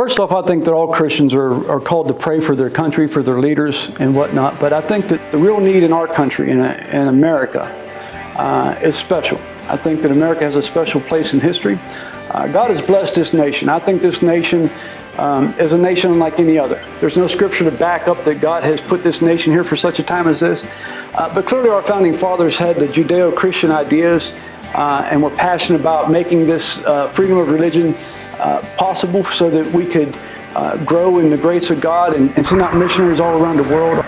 First off, I think that all Christians are called to pray for their country, for their leaders and whatnot. But I think that the real need in our country, in America, is special. I think that America has a special place in history. God has blessed this nation. I think this nation is a nation unlike any other. There's no scripture to back up that God has put this nation here for such a time as this. But clearly our founding fathers had the Judeo-Christian ideas and were passionate about making this freedom of religion possible so that we could grow in the grace of God and send out missionaries all around the world.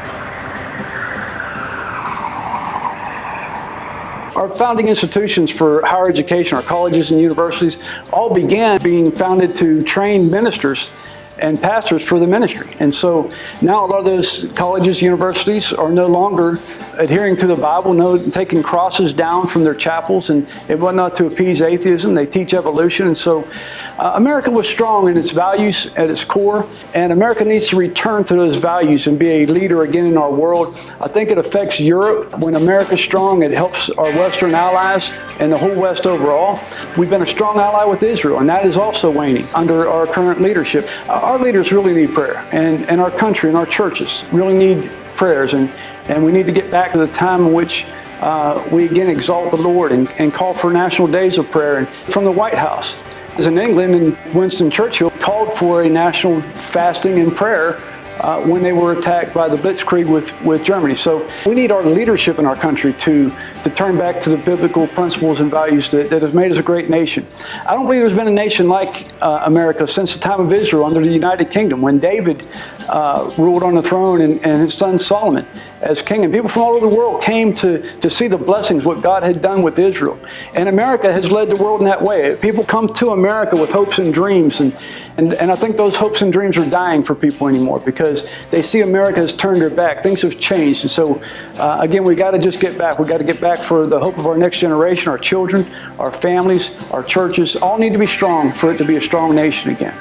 Our founding institutions for higher education, our colleges and universities, all began being founded to train ministers and pastors for the ministry. And so now a lot of those colleges, universities are no longer adhering to the Bible, taking crosses down from their chapels and whatnot to appease atheism. They teach evolution. And so America was strong in its values at its core, and America needs to return to those values and be a leader again in our world. I think it affects Europe. When America's strong, it helps our Western allies and the whole West overall. We've been a strong ally with Israel, and that is also waning under our current leadership. Our leaders really need prayer, and our country and our churches really need prayers, and we need to get back to the time in which we again exalt the Lord and call for national days of prayer. And from the White House, as in England, and Winston Churchill called for a national fasting and prayer when they were attacked by the Blitzkrieg with Germany. So we need our leadership in our country to turn back to the biblical principles and values that have made us a great nation. I don't believe there's been a nation like America since the time of Israel under the United Kingdom, when David ruled on the throne and his son Solomon as king. And people from all over the world came to see the blessings, what God had done with Israel. And America has led the world in that way. People come to America with hopes and dreams, and I think those hopes and dreams are dying for people anymore because they see America has turned their back. Things have changed. And so, again, we got to just get back. We got to get back for the hope of our next generation, our children, our families, our churches. All need to be strong for it to be a strong nation again.